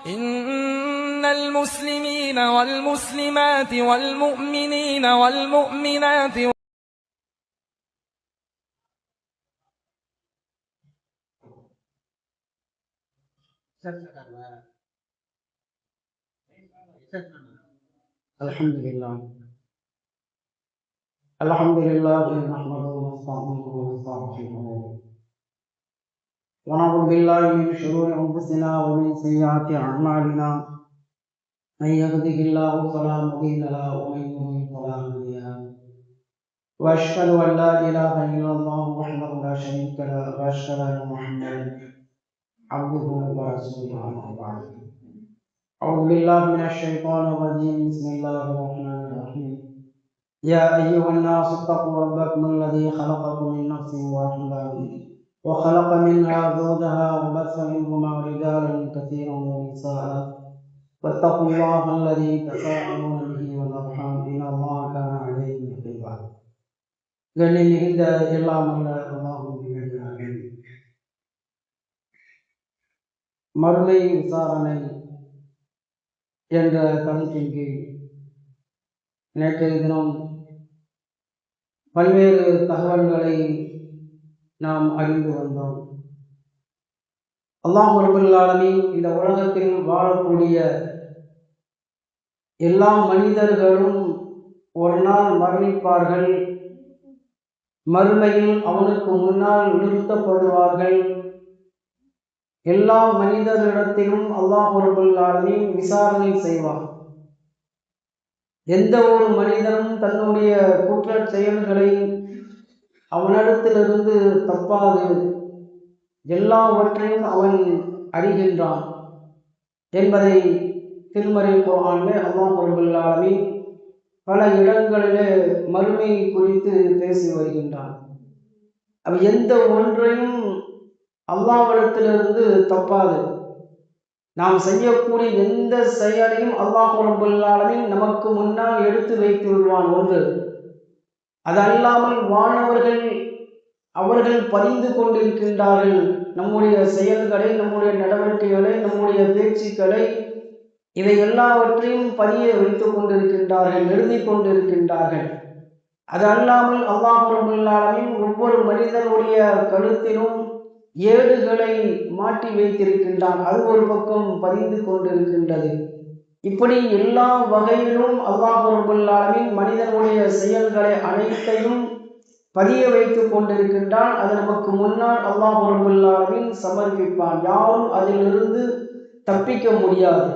إن المسلمين والمسلمات والمؤمنين والمؤمنات الحمد لله نحمده ونستعينه ونستغفره ونعوذ بالله من شرور انفسنا ومن سيئات اعمالنا من يهده الله فلا مضل له ومن يضلل فلا هادي له واشهد ان لا اله الا الله وحده لا شريك له واشهد ان محمدا عبده ورسوله اما بعد أعوذ بالله من الشيطان الرجيم بسم الله الرحمن الرحيم يا أيها الناس اتقوا ربكم الذي خلقكم من نفس واحدة وخلق منها زوجها وبث منهما رجالا كثيرا ونساء واتقوا الله الذي تساءلون به والأرحام إن الله كان عليكم رقيبا கண்ணில் மிகுந்த எல்லாம் அல்ல அல்லாஹ்வின் மறுமை விசாரணை என்ற தலைப்பின் கீழ் நேற்றைய தினம் பல்வேறு தகவல்களை நாம் அறிந்து வந்தோம். அல்லாஹ் ரப்பல் ஆலமீன் இந்த உலகத்தில் வாழக்கூடிய எல்லா மனிதர்களும் ஒரு நாள் மரணிப்பார்கள், மறுமையில் அவனுக்கு முன்னால் நிறுத்தப்படுவார்கள். எல்லா மனிதர்களிடத்திலும் அல்லாஹ் ரப்பல் ஆலமீன் விசாரணை செய்வார். எந்த ஒரு மனிதனும் தன்னுடைய குற்ற செயல்களை அவனிடத்திலிருந்து தப்பாது, எல்லாவற்றையும் அவன் அறிகின்றான் என்பதை திருமறை குர்ஆனிலே அல்லாஹ் ரப்பல் ஆலமீன் பல இடங்களிலே மறுமை குறித்து பேசி வருகின்றான். எந்த ஒன்றையும் அல்லாஹ்விடத்திலிருந்து தப்பாது. நாம் செய்யக்கூடிய எந்த செயலையும் அல்லாஹ் ரப்பல் ஆலமீன் நமக்கு முன்னால் எடுத்து வைத்து விடுவான். ஒன்று அது அல்லாமல் வானவர்கள் அவர்கள் பதிந்து கொண்டிருக்கின்றார்கள். நம்முடைய செயல்களை, நம்முடைய நடவடிக்கைகளை, நம்முடைய பேச்சுக்களை, இவை எல்லாவற்றையும் பதிய வைத்துக் கொண்டிருக்கின்றார்கள், எழுதி கொண்டிருக்கின்றார்கள். அது அல்லாமல் அல்லாஹ் ரப்பல் ஆலமீன் ஒவ்வொரு மனிதனுடைய கழுத்திலும் ஏடுகளை மாட்டி வைத்திருக்கின்றான். அது ஒரு பக்கம் பதிந்து கொண்டிருக்கின்றது. இப்படி எல்லா வகையிலும் அல்லாஹ் ரப்பல் ஆலமீன் மனிதனுடைய செயல்களை அனைத்தையும் பதிய வைத்துக் கொண்டிருக்கின்றான். அது நமக்கு முன்னால் அல்லாஹ் ரப்பல் ஆலமீன் சமர்ப்பிப்பான். யாரும் அதிலிருந்து தப்பிக்க முடியாது.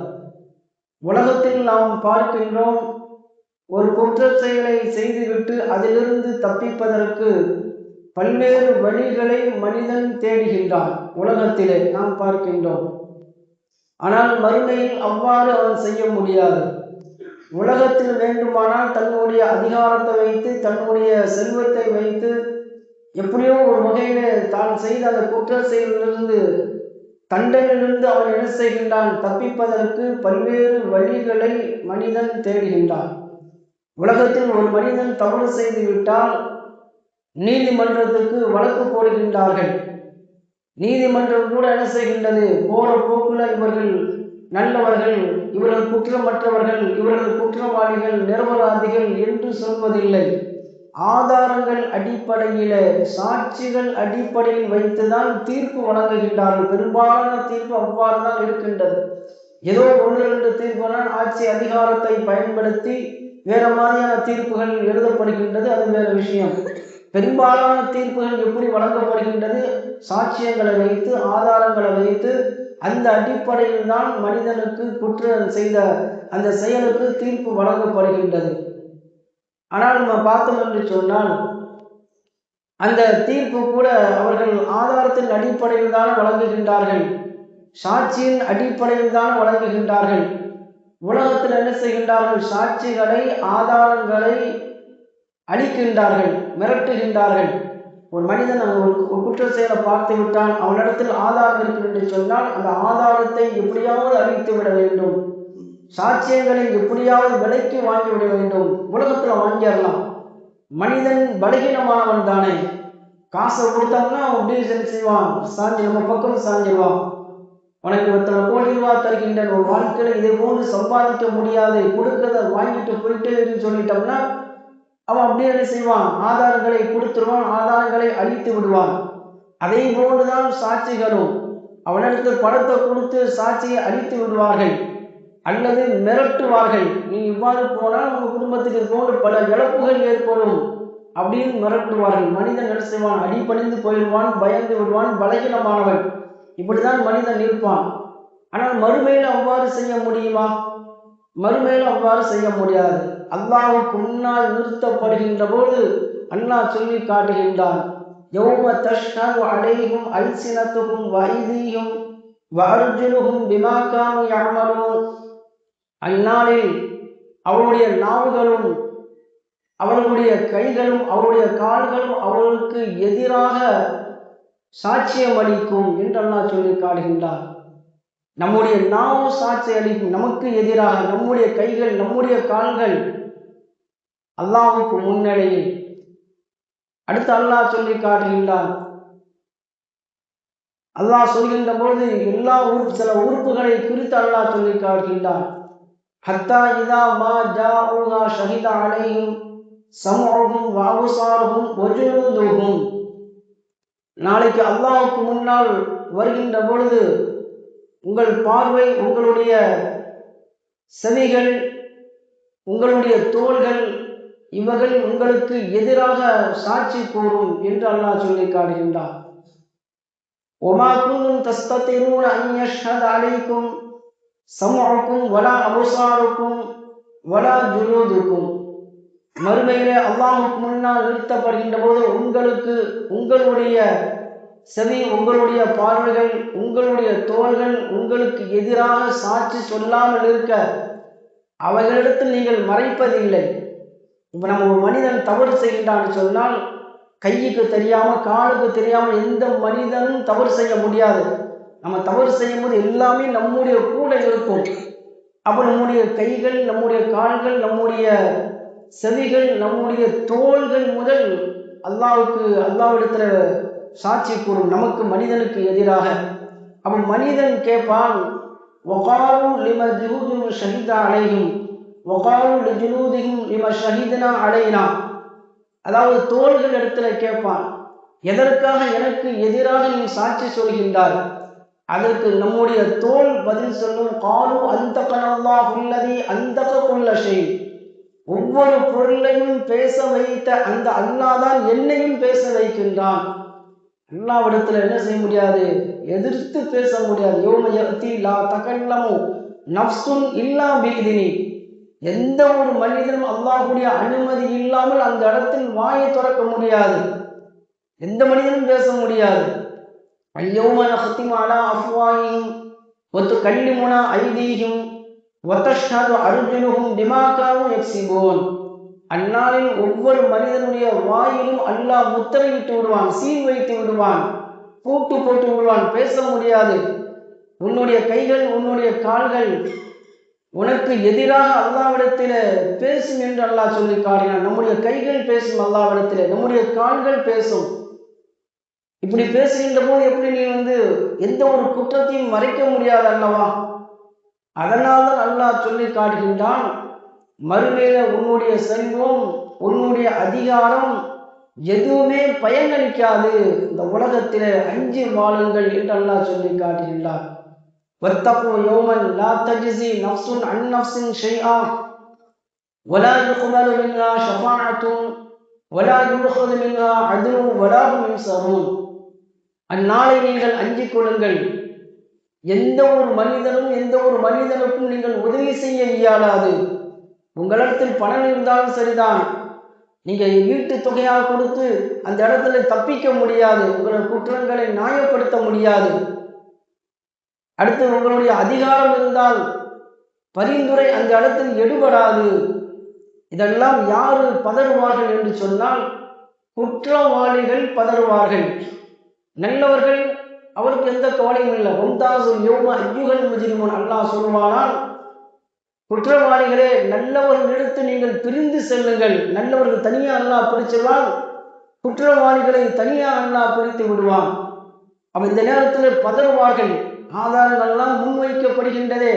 உலகத்தில் நாம் பார்க்கின்றோம், ஒரு குற்ற செயலை செய்துவிட்டு அதிலிருந்து தப்பிப்பதற்கு பல்வேறு வழிகளை மனிதன் தேடுகின்றான். உலகத்திலே நாம் பார்க்கின்றோம். ஆனால் மறுமையில் அவ்வாறு அவன் செய்ய முடியாது. உலகத்தில் வேண்டுமானால் தன்னுடைய அதிகாரத்தை வைத்து, தன்னுடைய செல்வத்தை வைத்து, எப்படியோ ஒரு வகையிலே தான் செய்த அந்த குற்ற செயலிலிருந்து, தண்டனையிலிருந்து அவன் என்ன செய்கின்றான்? தப்பிப்பதற்கு பல்வேறு வழிகளை மனிதன் தேடுகின்றான். உலகத்தில் ஒரு மனிதன் தவறு செய்து விட்டால் நீதிமன்றத்துக்கு வழக்கு போடுகின்றார்கள். நீதிமன்றம் கூட என்ன செய்கின்றது? போற போக்குல இவர்கள் நல்லவர்கள், இவர்கள் குற்றமற்றவர்கள், இவர்கள் குற்றவாளிகள், நிரபராதிகள் என்று சொல்வதில்லை. ஆதாரங்கள் அடிப்படையில, சாட்சிகள் அடிப்படையில் வைத்துதான் தீர்ப்பு வழங்குகின்றார்கள். பெரும்பாலான தீர்ப்பு அவ்வாறு தான் இருக்கின்றது. ஏதோ ஒன்று ரெண்டு தீர்ப்புனால் ஆட்சி அதிகாரத்தை பயன்படுத்தி வேற மாதிரியான தீர்ப்புகள் எழுதப்படுகின்றது, அது வேற விஷயம். பெரும்பாலான தீர்ப்புகள் எப்படி வழங்கப்படுகின்றது? சாட்சியங்களை வைத்து, ஆதாரங்களை வைத்து, அந்த அடிப்படையில் தான் மனிதனுக்கு குற்றம் செய்த அந்த செயலுக்கு தீர்ப்பு வழங்கப்படுகின்றது. ஆனால் நம்ம பார்த்தோம் என்று சொன்னால், அந்த தீர்ப்பு கூட அவர்கள் ஆதாரத்தின் அடிப்படையில் தான் வழங்குகின்றார்கள், சாட்சியின் அடிப்படையில் தான் வழங்குகின்றார்கள். உலகத்தில் என்ன செய்கின்றார்கள்? சாட்சிகளை, ஆதாரங்களை அளிக்கின்றார்கள், மிரட்டுகின்றார்கள். ஒரு மனிதன் ஒரு குற்ற செயலை பார்த்து விட்டான், அவனிடத்தில் ஆதாரம் இருக்கிறது என்று சொன்னால் அந்த ஆதாரத்தை எப்படியாவது அழித்து விட வேண்டும், சாட்சியங்களை எப்படியாவது விலைக்கு வாங்கிவிட வேண்டும். உலகத்தில் வாங்கிடலாம். மனிதன் பலகீனமானவன் தானே. காசை கொடுத்தோம்னா அவன் அப்படி செய்வான், சாஞ்சி நம்ம பக்கம் சாஞ்சிடுவான். உனக்கு இத்தனை கோடி ரூபா தருகின்றேன் தருகின்றன, ஒரு வாழ்க்கையில இதே போன்று சம்பாதிக்க முடியாது, கொடுக்கறத வாங்கிட்டு போயிட்டு சொல்லிட்டோம்னா அவன் அப்படியே என்ன செய்வான், ஆதாரங்களை கொடுத்துருவான், ஆதாரங்களை அழித்து விடுவான். அதே போன்றுதான் சாட்சிகளும், அவனிடத்தில் பணத்தை கொடுத்து சாட்சியை அழித்து விடுவார்கள் அல்லது மிரட்டுவார்கள். நீ இவ்வாறு போனால் உங்க குடும்பத்துக்கு போன்று பல இழப்புகள் ஏற்படும் அப்படின்னு மிரட்டுவார்கள். மனிதன் என்ன செய்வான், அடிபணிந்து போயிடுவான், பயந்து விடுவான், பலகீனமானவன், இப்படிதான் மனிதன் இருப்பான். ஆனால் மறுமையில் அவ்வாறு செய்ய முடியுமா? மறுமையில் அவ்வாறு செய்ய முடியாது. அல்லாஹ்வுக்கு முன்னால் நிறுத்தப்படுகின்ற போது அல்லாஹ் சொல்லி காட்டுகின்றான், யௌம தஷ்ஹது அலைஹிம் அல்சினத்துஹும் வ ஐதீஹும் வ அர்ஜுலுஹும் பிமா கானூ யஅமலூன். அந்நாளில் அவருடைய நாவுகளும் அவர்களுடைய கைகளும் அவருடைய கால்களும் அவர்களுக்கு எதிராக சாட்சியம் அளிக்கும் என்று அல்லாஹ் சொல்லி காட்டுகின்றான். நம்முடைய நாவு சாட்சி அளிக்கும் நமக்கு எதிராக, நம்முடைய கைகள் நம்முடைய கால்கள் அல்லாஹ்வுக்கு முன்னிலையில். அடுத்து அல்லாஹ் சொல்லி காட்டுகின்றான். அல்லாஹ் சொல்கின்ற பொழுது எல்லா சில உறுப்புகளை குறித்து அல்லாஹ் சொல்லி காட்டுகின்றான். ஹத்தா இதா மா ஜாஊஹா ஷஹித அலைஹிம் சம்உஹும் வ அப்சாருஹும் வ ஜுலூதுஹும். நாளைக்கு அல்லாஹ்வுக்கு முன்னால் வருகின்ற பொழுது உங்கள் பார்வை, உங்களுடைய செவிகள், உங்களுடைய தோள்கள் இவர்கள் உங்களுக்கு எதிராக சாட்சி கூறும் என்று அல்லாஹ் சொல்லி காட்டுகின்றார். ஒமா குன்தும் தஸ்ததிரூன அன் யஷ்ஹத அலைக்கும் சம்உக்கும் வலா அப்சாருக்கும் வலா ஜுலூதுக்கும். மறுமையிலே அல்லாஹ்வுக்கு முன்னால் நிறுத்தப்படுகின்ற போது உங்களுக்கு உங்களுடைய செவி, உங்களுடைய பார்வைகள், உங்களுடைய தோள்கள் உங்களுக்கு எதிராக சாட்சி சொல்லாமல் இருக்க அவைகளிடத்தில் நீங்கள் மறைப்பதில்லை. இப்ப நம்ம ஒரு மனிதன் தவறு செய்கின்றான்னு சொன்னால் கைக்கு தெரியாம காலுக்கு தெரியாம எந்த மனிதனும் தவறு செய்ய முடியாது. நம்ம தவறு செய்யும் போது எல்லாமே நம்முடைய கூட இருக்கும். அப்ப நம்முடைய கைகள், நம்முடைய கால்கள், நம்முடைய செவிகள், நம்முடைய தோள்கள் முதல் அல்லாஹ்விடத்துல சாட்சி கூறும் நமக்கு, மனிதனுக்கு எதிராக. அப்ப மனிதன் கேட்பான், வகாலு லிம ஜுலூதுஹும் ஷஹித அலைஹிம் வகாலு லிஜுலூதிஹிம் லிம ஷஹிதனா அலைனா. அதாவது தோள்கள் இடத்துல கேட்பான், எதற்காக எனக்கு எதிராக நீ சாட்சி சொல்கின்றாய்? அதற்கு நம்முடைய தோல் பதில் சொல்லும், காலு அந்தகனல்லாஹு அல்லதி அந்தக குல்ல ஷை. ஒவ்வொரு பொருளையும் பேச வைத்த அந்த அல்லாஹ் தான் என்னையும் பேச வைக்கின்றான். அல்லாஹ்விடத்துல என்ன செய்ய முடியாது, எதிர்த்து பேச முடியாது. யௌம யஅதி லா தகல்லமு நஃப்ஸுன் இல்லா பிஇذنி. எந்த ஒரு மனிதனும் அல்லாஹ்வுடைய அனுமதி இல்லாமல் அந்த இடத்தில் வாயை திறக்க முடியாது, எந்த மனிதனும் பேச முடியாது. அல்யௌம நஹ்திமு அலா அஃப்வாஹிஹிம் வ துகல்லிமுனா ஐதீஹிம் வ தஷ்ஹது அர்ஜுலுஹும் பிமா கானூ யக்ஸிபூன். அந்நாளில் ஒவ்வொரு மனிதனுடைய வாயிலும் அல்லாஹ் முத்திரையிட்டு விடுவான், சீல் வைத்து விடுவான், பூட்டு போட்டு விடுவான், பேச முடியாது. உன்னுடைய கைகள், உன்னுடைய கால்கள் உனக்கு எதிராக அல்லாஹ்விடத்திலே பேசும் என்று அல்லாஹ் சொல்லி காட்டினான். நம்முடைய கைகள் பேசும் அல்லாஹ்விடத்திலே, நம்முடைய கால்கள் பேசும். இப்படி பேசுகின்ற போது எப்படி நீ எந்த ஒரு குற்றத்தையும் மறைக்க முடியாது அல்லவா? அதனால்தான் அல்லாஹ் சொல்லி காட்டுகின்றான், மறுமையில உன்னுடைய செல்வம், உன்னுடைய அதிகாரம் எதுவுமே பயனளிக்காது. இந்த உலகத்திலே அஞ்சு வாழுங்கள் என்று அல்லாஹ் சொல்லி காட்டுகின்றார். வத்தகு யௌமன் லா தஜ்ஸி நஃப்ஸுன் அன் நஃப்ஸின் ஷைஆ வலா யுக்பலு மின்ஹா ஷஃபாஅத்துன் வலா யுஅஹது மின்ஹா அத்லுன் வலா ஹும் யுன்ஸரூன். அந்நாளை நீங்கள் அஞ்சிக் கொள்ளுங்கள். எந்த ஒரு மனிதனுக்கும் நீங்கள் உதவி செய்ய இயலாது. உங்களிடத்தில் பணம் இருந்தாலும் சரிதான், நீங்க ஈட்டு தொகையாக கொடுத்து அந்த இடத்துல தப்பிக்க முடியாது, உங்கள் குற்றங்களை நியாயப்படுத்த முடியாது. அடுத்து உங்களுடைய அதிகாரம் இருந்தால் பரிந்துரை அந்த இடத்தில் எடுபடாது. இதெல்லாம் யாரு பதறுவார்கள் என்று சொன்னால் குற்றவாளிகள் பதறுவார்கள். நல்லவர்கள் அவருக்கு எந்த கவலையும் இல்லை. மும்தாசுல் யௌம அய்யுஹல் முஜ்ரிமூன். அல்லாஹ் சொல்வானால், குற்றவாளிகளே நல்லவர்களிடத்து நீங்கள் பிரிந்து செல்லுங்கள். நல்லவர்கள் தனியாக அல்லாஹ் பிரிச்சுவான், குற்றவாளிகளை தனியாக அல்லாஹ் பிரித்து விடுவான். அவன் இந்த நேரத்தில் பதறுவார்கள். ஆதாரங்கள்லாம் முன்வைக்கப்படுகின்றது,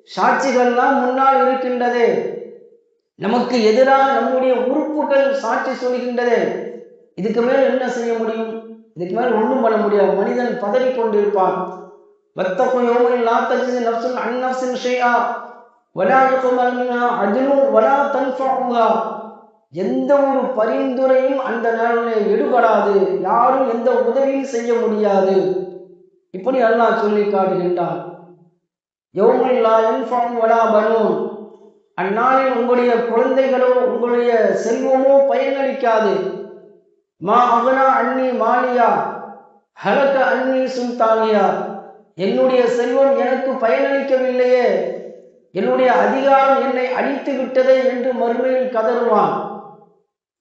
சாட்சிகள்லாம் முன்னால் இருக்கின்றது, நமக்கு எதிராக நம்முடைய உறுப்புகள் சாட்சி சொல்கின்றது. இதுக்கு மேல் என்ன செய்ய முடியும்? இதுக்கு மேல் ஒன்றும் பண்ண முடியாது. மனிதன் பதறி கொண்டிருப்பான். வத்தகு யௌமன் லா தஜ்ஸி நஃப்ஸுன் அன் நஃப்ஸின் ஷைஆ வலா யுக்மல் மின்ஹா அத்லுன் வலா தன்ஃபஉஹா. எந்த ஒரு பரிந்துரையும் அந்த நாளிலே எடுபடாது, யாரும் எந்த உதவியும் செய்ய முடியாது. இப்படி அல்லாஹ் சொல்லி காட்டுகின்றான். யௌமல் லா யன்ஃபஉ வலா பனூன். அந்நாளில் உங்களுடைய குழந்தைகளோ உங்களுடைய செல்வமோ பயனளிக்காது. மா அகனா அன்னி மாலியா ஹலக அன்னி சுல்தானியா. என்னுடைய செல்வம் எனக்கு பயனளிக்கவில்லையே, என்னுடைய அதிகாரம் என்னை அழித்து விட்டதே என்று மறுமையில் கதறுவான்.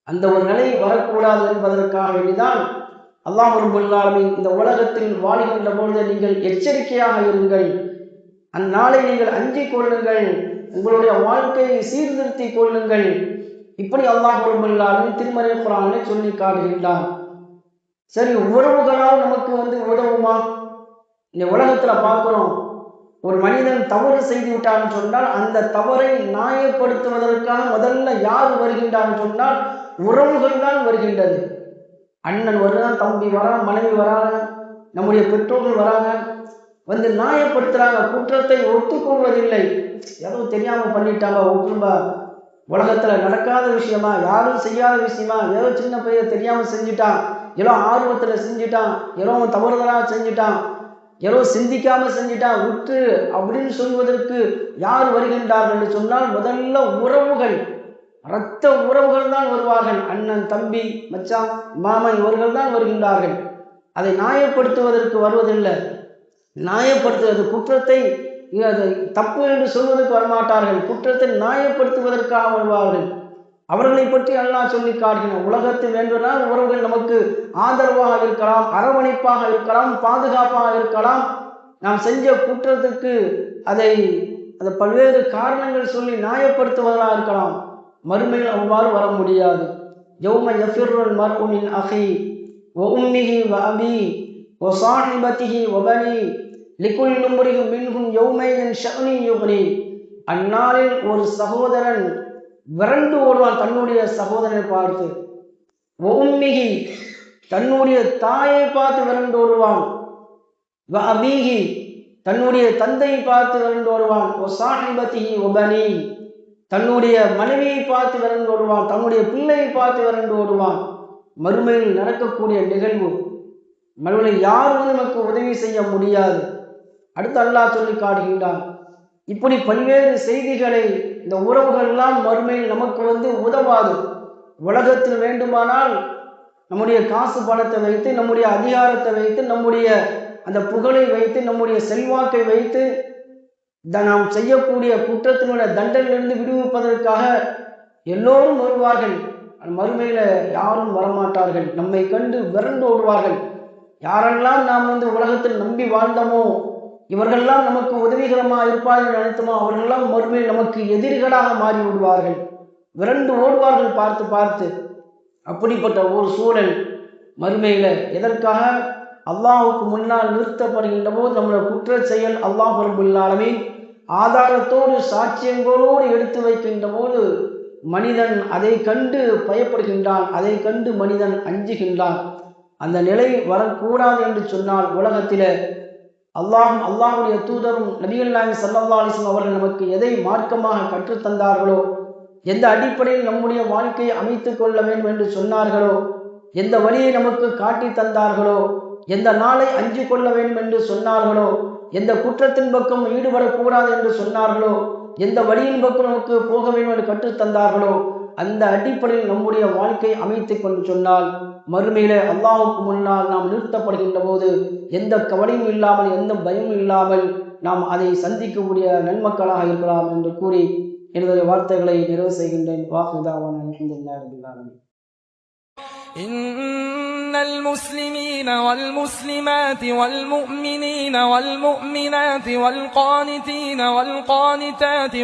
அந்த ஒரு நிலை வரக்கூடாது என்பதற்காக வேண்டிதான் அல்லாஹ் ரப்பல் ஆலமீன் இந்த உலகத்தில் வாழ்கின்ற பொழுது நீங்கள் எச்சரிக்கையாக இருங்கள், அந்நாளை நீங்கள் அஞ்சிக் கொள்ளுங்கள், உங்களுடைய வாழ்க்கையை சீர்திருத்திக் கொள்ளுங்கள். இப்படி அல்லாஹ் ரப்பல் ஆலமீன் திருமறை குர்ஆனில் சொல்லி காட்டுகின்றான். சரி, உறவுகளால் நமக்கு உதவுமா? இந்த உலகத்துல பார்க்கிறோம், ஒரு மனிதன் தவறு செய்து விட்டான்னு சொன்னால் அந்த தவறை நியாயப்படுத்துவதற்காக முதல்ல யார் வருகின்றான்னு சொன்னால் உறவுகள் தான் வருகின்றது. அண்ணன் வருகிறான், தம்பி வரான், மனைவி வராங்க, நம்முடைய பெற்றோர்கள் வராங்க, நியாயப்படுத்துறாங்க, குற்றத்தை ஒத்துக்கொள்வதில்லை. ஏதோ தெரியாம பண்ணிட்டாங்க, ஒற்றும்பா, உலகத்துல நடக்காத விஷயமா, யாரும் செய்யாத விஷயமா, ஏதோ சின்ன பையன் தெரியாம செஞ்சுட்டான், ஏதோ ஆர்வத்துல செஞ்சுட்டான், ஏதோ தவறுதலா செஞ்சுட்டான், ஏதோ சிந்திக்காம செஞ்சுட்டான், விட்டு அப்படின்னு சொல்வதற்கு யார் வருகின்றார்கள் என்று சொன்னால் முதல்ல உறவுகள், இரத்த உறவுகள் தான் வருவார்கள். அண்ணன், தம்பி, மச்சான், மாமன் இவர்கள் தான் வருகின்றார்கள். அதை நியாயப்படுத்துவதற்கு வருவதில்லை. நியாயப்படுத்துவது குற்றத்தை தப்பு என்று சொல்வதற்கு வரமாட்டார்கள், குற்றத்தை நியாயப்படுத்துவதற்காக வருவார்கள். அவர்களை பற்றி அல்லாஹ் சொல்லி காட்டுகிறான். உலகத்தில் வேண்டுமானால் உறவுகள் நமக்கு ஆதரவாக இருக்கலாம், அரவணைப்பாக இருக்கலாம், பாதுகாப்பாக இருக்கலாம். நாம் செஞ்ச குற்றத்துக்கு அதை பல்வேறு காரணங்கள் சொல்லி நியாயப்படுத்துவதாக இருக்கலாம். மறுமையில் அவ்வாறு வர முடியாது. யௌம யஃபிர்ருல் மர்உ மின் அஹி வ உம்மிஹி வ அபி வ ஸாஹிபதிஹி வ பனி லிகுல்லி இம்ரிஇன் மின்ஹும் யௌமைன் ஷஅனி யுக்னி. அந்நாளில் ஒரு சகோதரன் விரண்டு ஓடுவான் தன்னுடைய சகோதரனை பார்த்து. வ உம்மிஹி, தன்னுடைய தாயை பார்த்து விரண்டு ஓடுவான். வ அபீஹி, தன்னுடைய தந்தையை பார்த்து விரண்டு ஓடுவான். வ ஸாஹிபதிஹி வ பனி, தன்னுடைய மனைவியை பார்த்து விரண்டு ஓடுவான், தன்னுடைய பிள்ளையை பார்த்து விரண்டு ஓடுவான். மறுமையில் நடக்கக்கூடிய நிகழ்வு. மறுமையில் யாரும் நமக்கு உதவி செய்ய முடியாது. அடுத்து அல்லாஹ் சொல்லி காட்டுகின்றான். இப்படி பல்வேறு செய்திகளை இந்த உறவுகள் எல்லாம் மறுமையில் நமக்கு உதவாது. உலகத்தில் வேண்டுமானால் நம்முடைய காசு பணத்தை வைத்து, நம்முடைய அதிகாரத்தை வைத்து, நம்முடைய அந்த புகழை வைத்து, நம்முடைய செல்வாக்கை வைத்து நாம் செய்யக்கூடிய குற்றத்தினுடைய தண்டனையிலிருந்து விடுவிப்பதற்காக எல்லோரும் வருவார்கள். மறுமையில யாரும் வரமாட்டார்கள், நம்மை கண்டு விரண்டு ஓடுவார்கள். யாரெல்லாம் நாம் உலகத்தில் நம்பி வாழ்ந்தோமோ, இவர்கள்லாம் நமக்கு உதவிகரமாக இருப்பார்கள் நினைத்தோமோ, அவர்களெல்லாம் மறுமையில் நமக்கு எதிரிகளாக மாறி விடுவார்கள், விரண்டு ஓடுவார்கள் பார்த்து பார்த்து. அப்படிப்பட்ட ஒரு சூழல் மறுமையில. எதற்காக? அல்லாஹுக்கு முன்னால் நிறுத்தப்படுகின்ற போது நம்முடைய குற்ற செயல் அல்லாஹ் ரப்பல் ஆலமீன் ஆதாரத்தோடு சாட்சியங்களோடு எடுத்து வைக்கின்ற போது மனிதன் அதை கண்டு பயப்படுகின்றான், அதை கண்டு மனிதன் அஞ்சுகின்றான். அந்த நிலை வரக்கூடாது என்று சொன்னால் உலகத்தில அல்லாஹுடைய தூதரும் நபிகள் நாயகம் ஸல்லல்லாஹு அலைஹி வஸல்லம் அவர்கள் நமக்கு எதை மார்க்கமாக கற்றுத்தந்தார்களோ, எந்த அடிப்படையில் நம்முடைய வாழ்க்கையை அமைத்துக் கொள்ள வேண்டும் என்று சொன்னார்களோ, எந்த வழியை நமக்கு காட்டி தந்தார்களோ, எந்த நாளை அஞ்சு கொள்ள வேண்டும் என்று சொன்னார்களோ, எந்த குற்றத்தின் பக்கம் ஈடுபடக்கூடாது என்று சொன்னார்களோ, எந்த வழியின் பக்கம் நமக்கு போக வேண்டும் என்று கற்றுத்தந்தார்களோ, அந்த அடிப்படையில் நம்முடைய வாழ்க்கை அமைத்துக் கொண்டு சொன்னால் மறுமையில அல்லாஹுக்கு முன்னால் நாம் நிறுத்தப்படுகின்ற போது எந்த கவலையும் இல்லாமல், எந்த பயமும் இல்லாமல் நாம் அதை சந்திக்கக்கூடிய நன்மக்களாக இருக்கலாம் என்று கூறி என்னுடைய வார்த்தைகளை நிறைவு செய்கின்றேன். வாஹிதாவான அல்ஹம்துலில்லாஹி ரப்பில் ஆலமீன். إن المسلمين والمسلمات والمؤمنين والمؤمنات والقانتين والقانتات